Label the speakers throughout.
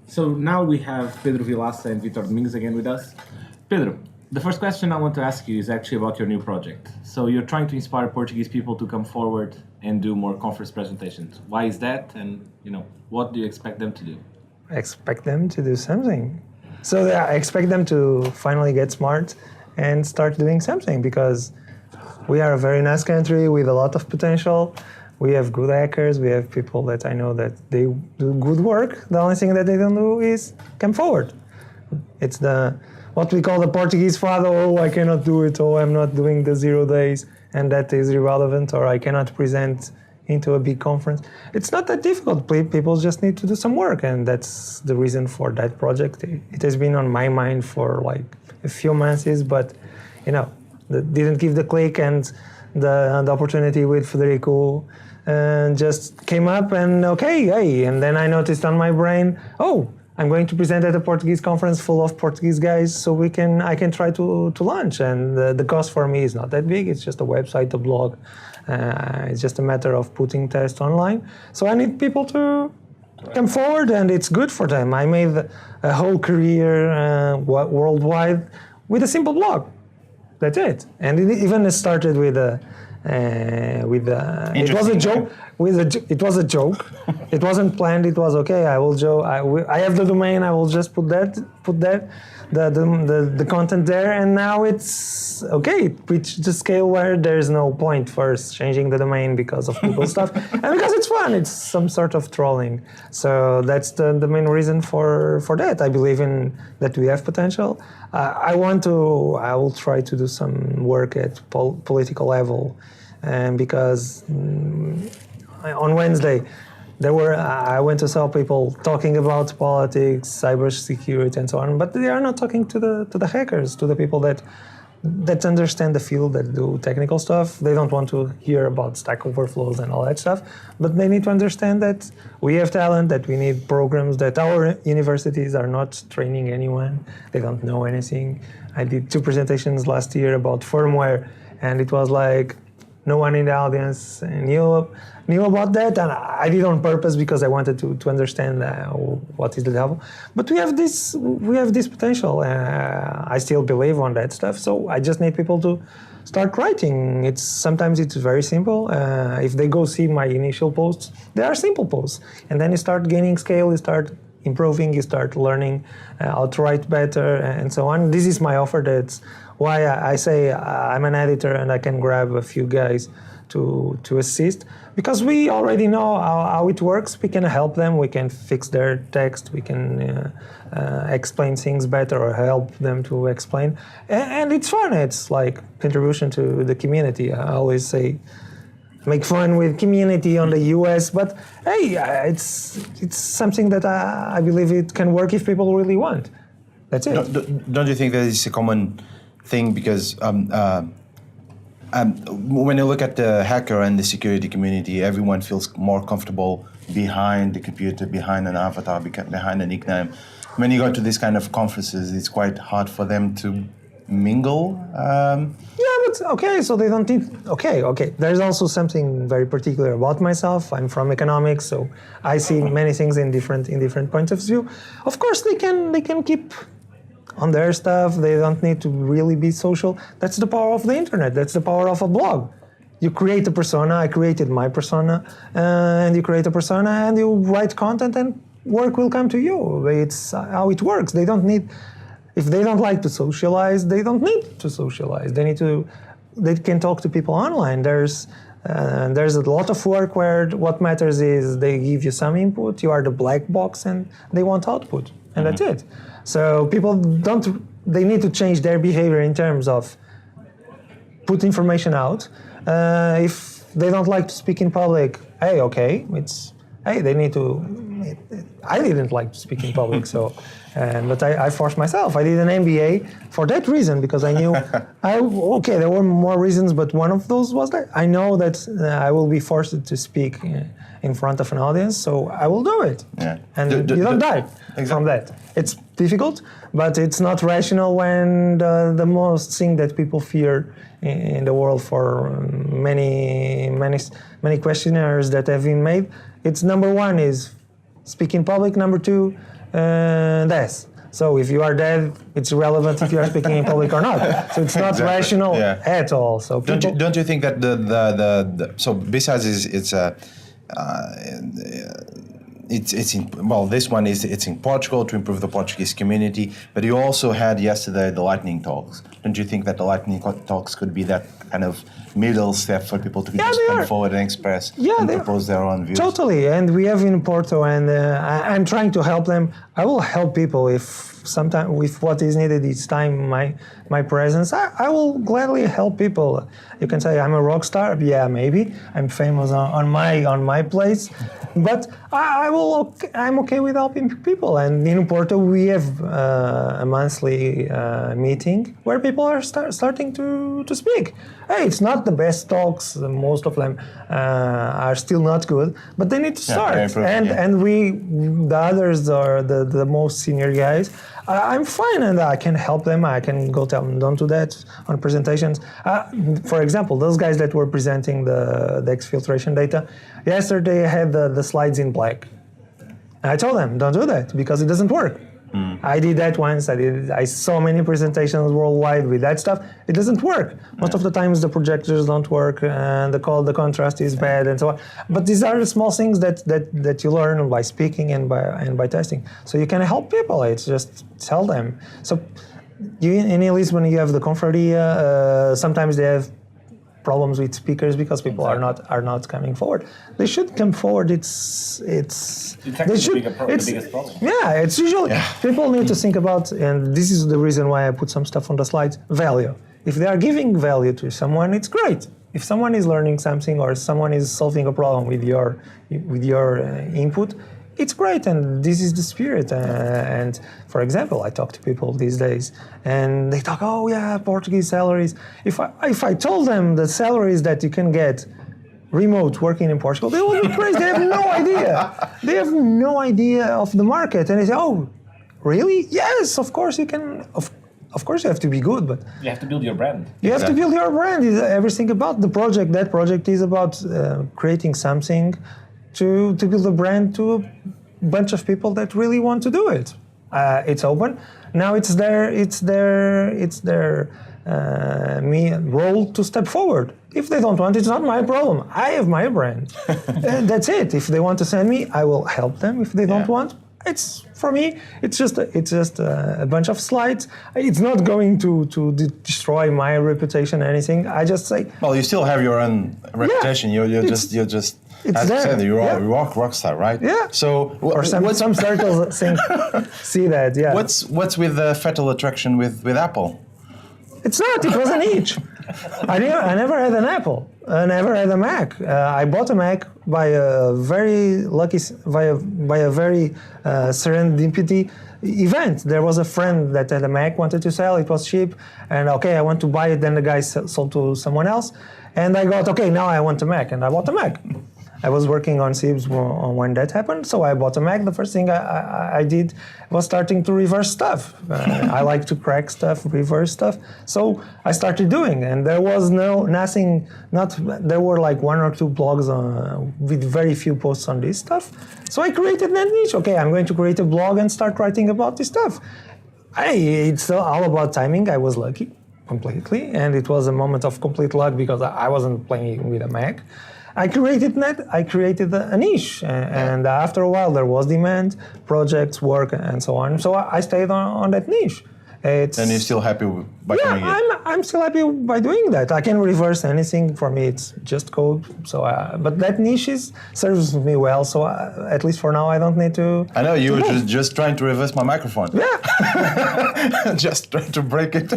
Speaker 1: So now we have Pedro Vilaça and Vitor Domingos again with us. Pedro, the first question I want to ask you is actually about your new project. So you're trying to inspire Portuguese people to come forward and do more conference presentations. Why is that? And what do you expect them to do?
Speaker 2: I expect them to do something. So I expect them to finally get smart and start doing something, because we are a very nice country with a lot of potential. We have good hackers, we have people that I know that they do good work. The only thing that they don't do is come forward. It's what we call the Portuguese father, oh, I cannot do it, oh, I'm not doing the 0 days, and that is irrelevant, or I cannot present into a big conference. It's not that difficult. People just need to do some work, and that's the reason for that project. It has been on my mind for like a few months, but didn't give the click, and the opportunity with Federico just came up, and and then I noticed on my brain, oh, I'm going to present at a Portuguese conference full of Portuguese guys, so I can try to launch, and the cost for me is not that big. It's just a website, a blog. It's just a matter of putting tests online. So I need people to come forward, and it's good for them. I made a whole career worldwide with a simple blog. That's it. And it even started with a. It was a joke. It was a joke. It wasn't planned. It was okay. I will joke. I have the domain. I will just put the content there, and now it's okay. It reached the scale where there's no point first changing the domain because of Google stuff, and because it's fun. It's some sort of trolling. So that's the main reason for that. I believe in that we have potential. I will try to do some work at political level, and because on Wednesday I went to saw people talking about politics, cybersecurity, and so on, but they are not talking to the hackers, to the people that understand the field, that do technical stuff. They don't want to hear about Stack Overflows and all that stuff, but they need to understand that we have talent, that we need programs, that our universities are not training anyone. They don't know anything. I did 2 presentations last year about firmware, and it was like no one in the audience knew about that, and I did on purpose because I wanted to understand what is the level. But we have this potential. I still believe on that stuff, so I just need people to start writing. Sometimes it's very simple. If they go see my initial posts, they are simple posts, and then you start gaining scale, you start improving, you start learning how to write better, and so on. This is my offer. That's why I say I'm an editor and I can grab a few guys to assist, because we already know how it works. We can help them, we can fix their text, we can explain things better or help them to explain. And it's fun, it's like contribution to the community. I always say, make fun with community on the US, but hey, it's something that I believe it can work if people really want. That's it.
Speaker 3: Don't you think that is a common thing? Because when you look at the hacker and the security community, everyone feels more comfortable behind the computer, behind an avatar, behind a nickname. When you go to these kind of conferences, it's quite hard for them to mingle.
Speaker 2: Yeah, but okay, so they don't need. Okay. There's also something very particular about myself. I'm from economics, so I see many things in different points of view. Of course, they can keep on their stuff. They don't need to really be social. That's the power of the internet. That's the power of a blog. You create a persona. I created my persona, and you create a persona, and you write content, and work will come to you. It's how it works. They don't need. If they don't like to socialize, they don't need to socialize. They can talk to people online. There's a lot of work where what matters is they give you some input, you are the black box, and they want output, and that's it. So people they need to change their behavior in terms of put information out. If they don't like to speak in public, they need to. I didn't like to speak in public, so, but I forced myself. I did an MBA for that reason, because I knew, there were more reasons, but one of those was that I know that I will be forced to speak in front of an audience, so I will do it. Yeah. And you don't die from that. It's difficult, but it's not rational when the most thing that people fear in the world for many questionnaires that have been made, it's number one is speak in public, number two, Des. So if you are dead, it's irrelevant if you are speaking in public or not. So it's not
Speaker 3: Exactly.
Speaker 2: rational
Speaker 3: Yeah.
Speaker 2: at all. So
Speaker 3: Don't you think that the so besides it's this one is it's in Portugal to improve the Portuguese community, but you also had yesterday the lightning talks. Don't you think that the lightning talks could be that kind of middle step for people to just
Speaker 2: they
Speaker 3: come
Speaker 2: are.
Speaker 3: forward and express and propose their own views?
Speaker 2: Totally, and we have in Porto, and I'm trying to help them. I will help people if what is needed each time my presence. I will gladly help people. You can say I'm a rock star. Yeah, maybe I'm famous on my place, but I'm okay with helping people. And in Porto, we have a monthly meeting where people are starting to speak. Hey, it's not the best talks. Most of them are still not good, but they need to start. And we, the others are the most senior guys. I'm fine, and I can help them. I can go tell them, don't do that on presentations. For example, those guys that were presenting the exfiltration data, yesterday I had the slides in black. And I told them, don't do that, because it doesn't work. I did that once. I saw many presentations worldwide with that stuff. It doesn't work. Most of the times the projectors don't work, and the contrast is bad, and so on. But these are the small things that you learn by speaking and by testing. So you can help people. It's just tell them. So in Lisbon you have the confraria. Sometimes they have problems with speakers because people are not coming forward. They should come forward. It's
Speaker 1: actually the biggest problem.
Speaker 2: Yeah, it's usually people need to think about, and this is the reason why I put some stuff on the slides. Value. If they are giving value to someone, it's great. If someone is learning something or someone is solving a problem with your input, it's great, and this is the spirit. And for example, I talk to people these days, and they talk, oh yeah, Portuguese salaries. If I told them the salaries that you can get remote working in Portugal, they will be crazy. They have no idea. They have no idea of the market, and they say, oh, really? Yes, of course you can. Of course you have to be good, but
Speaker 1: you have to build your brand.
Speaker 2: You have to build your brand. It's everything about the project. That project is about creating something to build a brand to a bunch of people that really want to do it. It's open. Now it's their role to step forward. If they don't want, it's not my problem. I have my brand. That's it. If they want to send me, I will help them. If they don't want, it's for me. It's just a bunch of slides. It's not going to destroy my reputation or anything. I just say.
Speaker 3: Well, you still have your own reputation. You're just. As I said, you're a rock star, right?
Speaker 2: Yeah.
Speaker 3: So,
Speaker 2: some circles see that. Yeah.
Speaker 3: What's with the fatal attraction with Apple?
Speaker 2: It's not. It was a niche. I never had an Apple. I never had a Mac. I bought a Mac by a very serendipity event. There was a friend that had a Mac, wanted to sell. It was cheap, and okay, I want to buy it. Then the guy sold to someone else, and I got okay. Now I want a Mac, and I bought a Mac. I was working on SIBS when that happened, so I bought a Mac. The first thing I did was starting to reverse stuff. I like to crack stuff, reverse stuff. So I started doing, and there was nothing. There were like one or two blogs with very few posts on this stuff. So I created that niche. Okay, I'm going to create a blog and start writing about this stuff. It's all about timing. I was lucky completely, and it was a moment of complete luck because I wasn't playing with a Mac. I created a niche, and after a while there was demand, projects, work, and so on. So I stayed on that niche. And
Speaker 3: you're still happy by doing it?
Speaker 2: I'm still happy by doing that. I can reverse anything. For me, it's just code. So, but that niche serves me well. So at least for now, I don't need to.
Speaker 3: I know you were just trying to reverse my microphone.
Speaker 2: Yeah.
Speaker 3: Just trying to break it.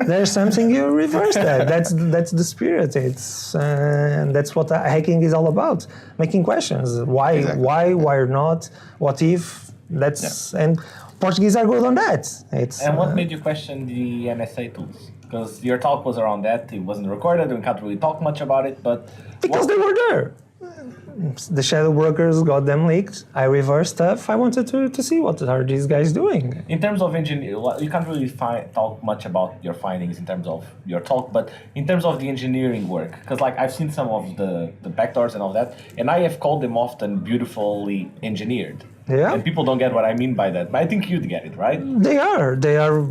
Speaker 2: There's something you reverse that. That's the spirit. And that's what hacking is all about. Making questions. Why?
Speaker 3: Exactly.
Speaker 2: Why not? What if? And Portuguese are good on that.
Speaker 1: And what made you question the NSA tools? Because your talk was around that. It wasn't recorded. We can't really talk much about it. But
Speaker 2: because they were there. The shadow brokers got them leaked. I reversed stuff. I wanted to see what are these guys doing.
Speaker 1: In terms of engineering, you can't really talk much about your findings in terms of your talk, but in terms of the engineering work, because like I've seen some of the backdoors and all that, and I have called them often beautifully engineered.
Speaker 2: Yeah.
Speaker 1: And people don't get what I mean by that, but I think you'd get it, right?
Speaker 2: They are.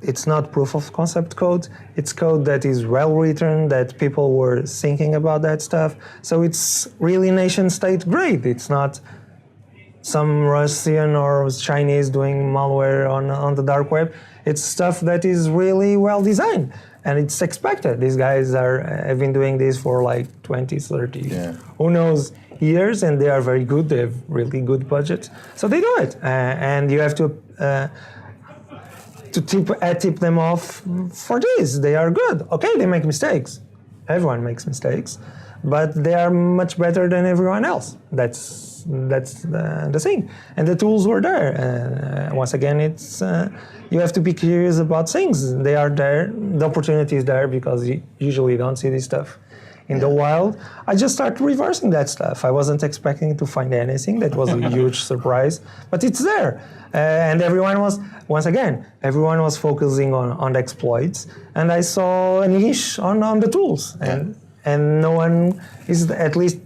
Speaker 2: It's not proof of concept code. It's code that is well written, that people were thinking about that stuff. So it's really nation state grade. It's not some Russian or Chinese doing malware on the dark web. It's stuff that is really well designed. And it's expected. These guys have been doing this for like 20, 30, who knows, years, and they are very good. They have really good budgets. So they do it. And you have to tip them off for this. They are good. Okay, they make mistakes. Everyone makes mistakes, but they are much better than everyone else. That's the thing. And the tools were there. Once again, it's you have to be curious about things. They are there. The opportunity is there because you usually don't see this stuff in the wild. I just started reversing that stuff. I wasn't expecting to find anything. That was a huge surprise, but it's there. And everyone was, once again, everyone was focusing on the exploits, and I saw a niche on the tools, and no one is at least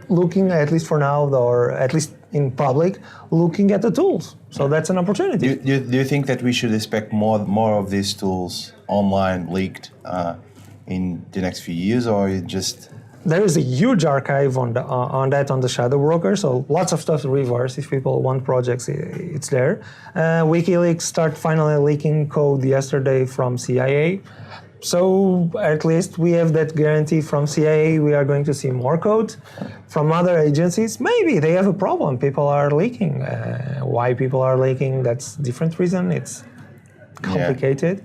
Speaker 2: looking, at least for now, or at least in public, looking at the tools. So that's an opportunity.
Speaker 3: Do you think that we should expect more of these tools online leaked in the next few years, or it just?
Speaker 2: There is a huge archive on the Shadow Broker, so lots of stuff to reverse. If people want projects, it's there. WikiLeaks start finally leaking code yesterday from CIA. So at least we have that guarantee from CIA. We are going to see more code from other agencies. Maybe they have a problem. People are leaking. Why people are leaking, that's a different reason. It's complicated.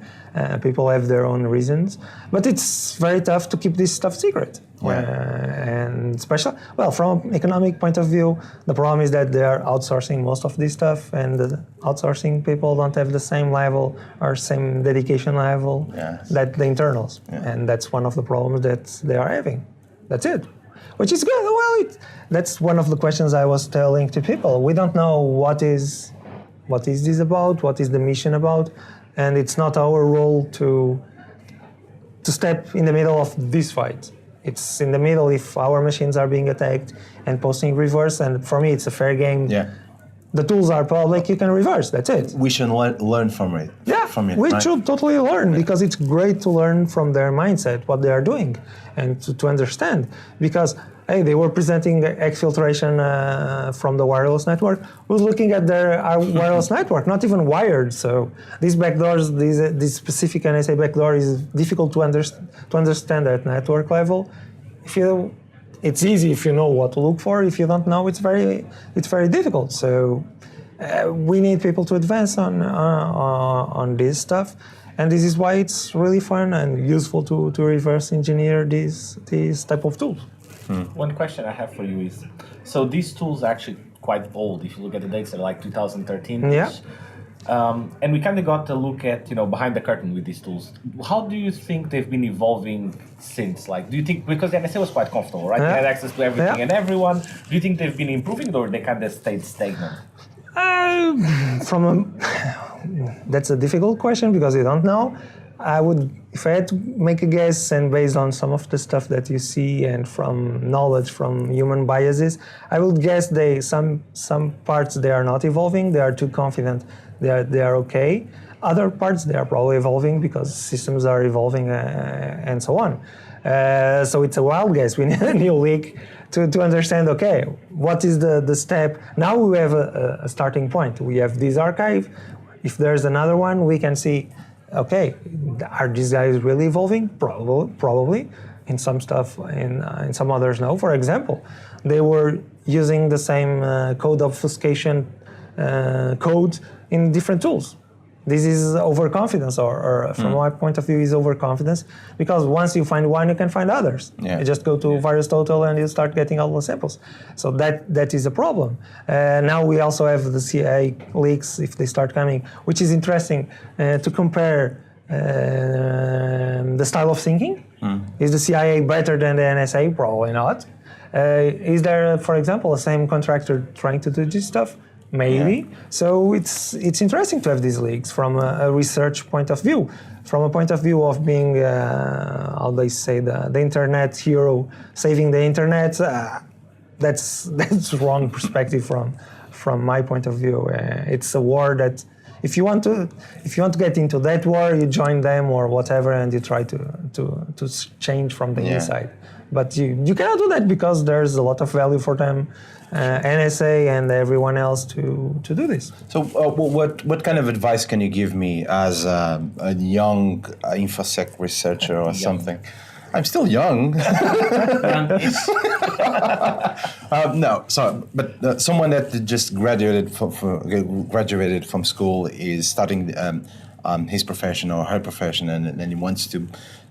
Speaker 2: People have their own reasons. But it's very tough to keep this stuff secret. And especially, well, from an economic point of view, the problem is that they are outsourcing most of this stuff, and the outsourcing people don't have the same level or same dedication level that the internals. And that's one of the problems that they are having. That's it. Which is good. Well, that's one of the questions I was telling to people. We don't know what is this about, what is the mission about, and it's not our role to step in the middle of this fight. It's in the middle if our machines are being attacked and posting reverse, and for me it's a fair game. The tools are public, you can reverse, that's it.
Speaker 3: We should learn from it.
Speaker 2: We should totally learn, because it's great to learn from their mindset, what they are doing, and to understand. Because, hey, they were presenting exfiltration from the wireless network. Who's looking at their wireless network? Not even wired. So these backdoors, this specific NSA backdoor is difficult to understand at network level. It's easy if you know what to look for. If you don't know, it's very difficult. So we need people to advance on this stuff, and this is why it's really fun and useful to reverse engineer these type of tools.
Speaker 1: One question I have for you is, so these tools are actually quite old. If you look at the dates, they're like 2013. And we kind of got to look at, behind the curtain with these tools. How do you think they've been evolving since? Like, do you think, because the NSA was quite comfortable, right? They had access to everything and everyone. Do you think they've been improving, or they kind of stayed stagnant?
Speaker 2: That's a difficult question because you don't know. If I had to make a guess, and based on some of the stuff that you see and from knowledge from human biases, I would guess some parts they are not evolving. They are too confident. They are okay. Other parts they are probably evolving because systems are evolving and so on. So it's a wild guess. We need a new leak to understand. Okay, what is the step? Now we have a starting point. We have this archive. If there's another one, we can see. Okay, are these guys really evolving? Probably. In some stuff, in some others, no. For example, they were using the same code obfuscation code in different tools. This is overconfidence, or from my point of view, is overconfidence, because once you find one, you can find others. You just go to VirusTotal and you start getting all the samples. So that is a problem. Now we also have the CIA leaks, if they start coming, which is interesting to compare the style of thinking. Is the CIA better than the NSA? Probably not. Is there, for example, the same contractor trying to do this stuff? Maybe. So it's interesting to have these leaks from a research point of view. From a point of view of being, how they say, the internet hero, saving the internet, that's wrong perspective from from my point of view. It's a war that if you want to get into that war, you join them or whatever, and you try to change from the inside. But you cannot do that because there's a lot of value for them, NSA and everyone else to do this.
Speaker 3: So what kind of advice can you give me as a young InfoSec researcher or something? I'm still young. But someone that just graduated from school is starting his profession or her profession, and he wants to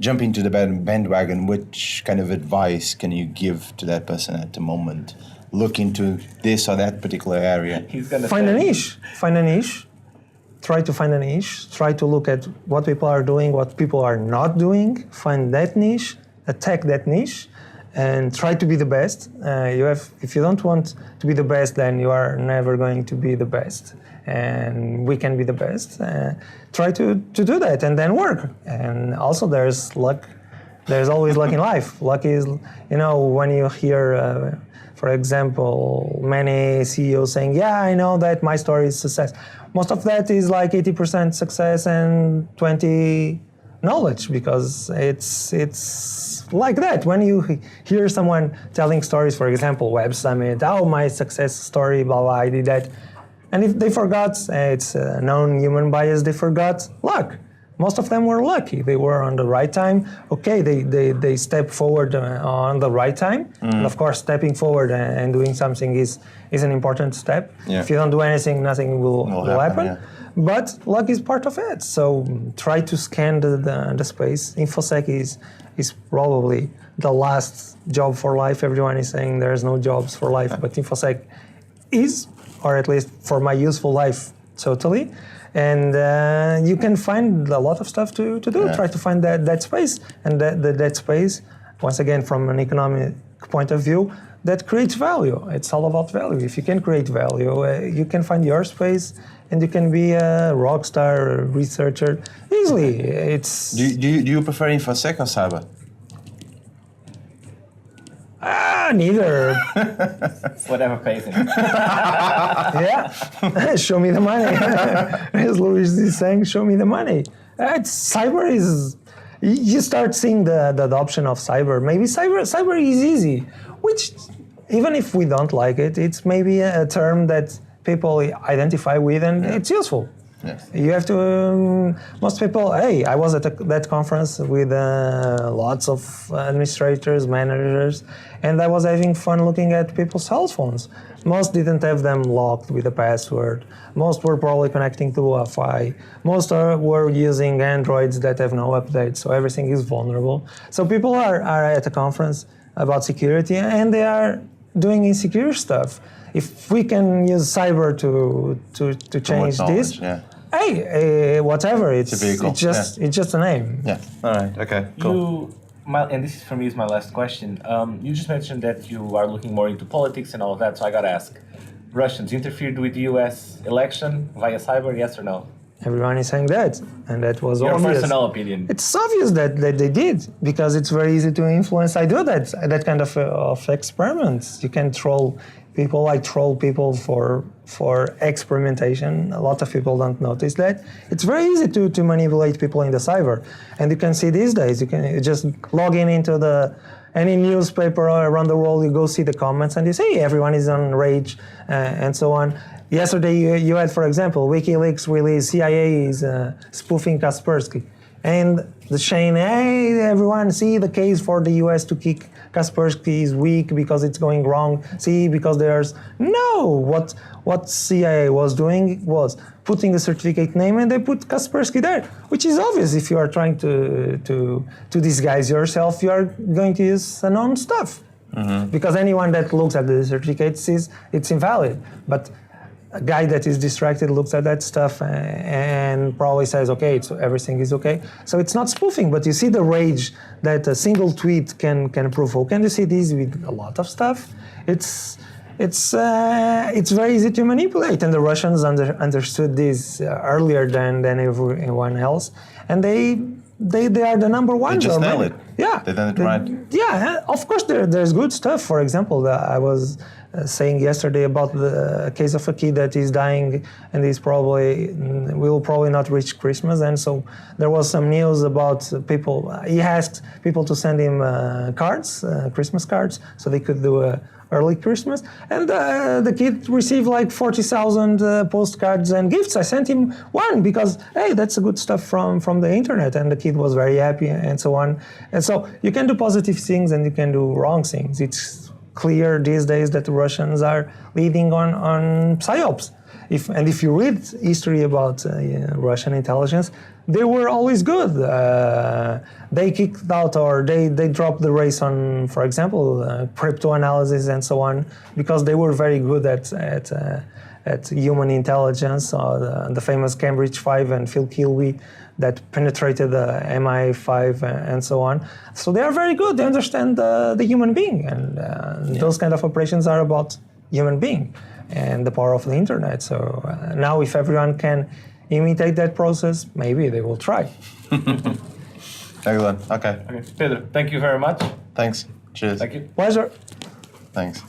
Speaker 3: jump into the bandwagon. Which kind of advice can you give to that person at the moment? Look into this or that particular area.
Speaker 2: Find a niche. Try to find a niche. Try to look at what people are doing, what people are not doing. Find that niche, attack that niche, and try to be the best. If you don't want to be the best, then you are never going to be the best. And we can be the best. Try to do that and then work. And also there's luck. There's always luck in life. Luck is, when you hear, for example, many CEOs saying, yeah, I know that my story is success. Most of that is like 80% success and 20 knowledge, because it's like that. When you hear someone telling stories, for example, Web Summit, my success story, blah, blah, I did that. And if they forgot, it's a known human bias, they forgot luck. Most of them were lucky. They were on the right time. Okay, they stepped forward on the right time. And of course, stepping forward and doing something is an important step. Yeah. If you don't do anything, nothing will happen. Yeah. But luck is part of it. So try to scan the space. InfoSec is probably the last job for life. Everyone is saying there's no jobs for life, but InfoSec is, or at least for my useful life, totally. And you can find a lot of stuff to do. Yeah. Try to find that space. And that space, once again, from an economic point of view, that creates value. It's all about value. If you can create value, you can find your space, and you can be a rock star, a researcher easily.
Speaker 3: Do you prefer InfoSec or cyber?
Speaker 2: Neither.
Speaker 1: Whatever pays him.
Speaker 2: Yeah, show me the money. As Luis is saying, show me the money. Cyber is. You start seeing the adoption of cyber. Maybe cyber is easy, which even if we don't like it, it's maybe a term that people identify with, and it's useful. Yes. You have to. Most people. Hey, I was at that conference with lots of administrators, managers, and I was having fun looking at people's cell phones. Most didn't have them locked with a password. Most were probably connecting to Wi-Fi. Most were using Androids that have no updates, so everything is vulnerable. So people are at a conference about security, and they are doing insecure stuff. If we can use cyber to change this. Yeah. Hey, whatever. It's a vehicle. It's just a name.
Speaker 3: Yeah. All right. Okay. Cool.
Speaker 1: And this is for me is my last question. You just mentioned that you are looking more into politics and all of that. So I got to ask: Russians interfered with the U.S. election via cyber? Yes or no?
Speaker 2: Everyone is saying that, and that was
Speaker 1: your
Speaker 2: obvious.
Speaker 1: Personal opinion.
Speaker 2: It's obvious that they did, because it's very easy to influence. I do that kind of experiments. You can troll people. I troll people for experimentation. A lot of people don't notice that. It's very easy to manipulate people in the cyber. And you can see these days, you can just log into any newspaper around the world, you go see the comments and you see everyone is on rage and so on. Yesterday you had, for example, WikiLeaks released CIA is spoofing Kaspersky. And the Shane, hey, everyone, see the case for the US to kick Kaspersky is weak because it's going wrong. See, because there's no. What CIA was doing was putting a certificate name, and they put Kaspersky there, which is obvious. If you are trying to disguise yourself, you are going to use unknown stuff. Mm-hmm. Because anyone that looks at the certificate sees it's invalid. But a guy that is distracted looks at that stuff and probably says, okay, so everything is okay. So it's not spoofing, but you see the rage that a single tweet can provoke. And you see this with a lot of stuff. It's very easy to manipulate. And the Russians understood this earlier than everyone else. And they are the number one.
Speaker 3: They just nailed it.
Speaker 2: Yeah.
Speaker 3: They done it right.
Speaker 2: Yeah, of course there's good stuff. For example, I was saying yesterday about the case of a kid that is dying and will probably not reach Christmas. And so there was some news about people. He asked people to send him cards, Christmas cards, so they could do a early Christmas, and the kid received like 40,000 postcards and gifts. I sent him one because, hey, that's good stuff from the internet, and the kid was very happy and so on. And so you can do positive things and you can do wrong things. It's clear these days that the Russians are leading on psyops. If you read history about Russian intelligence, they were always good. They kicked out or they dropped the race on, for example, crypto analysis and so on, because they were very good at human intelligence. The famous Cambridge 5 and Phil Kilby that penetrated the MI5 and so on. So they are very good. They understand the human being, and those kind of operations are about human being and the power of the internet. So now if everyone can imitate that process, maybe they will try.
Speaker 3: Excellent. Okay.
Speaker 1: Okay, Pedro, thank you very much.
Speaker 3: Thanks. Cheers.
Speaker 1: Thank you.
Speaker 2: Pleasure.
Speaker 3: Thanks.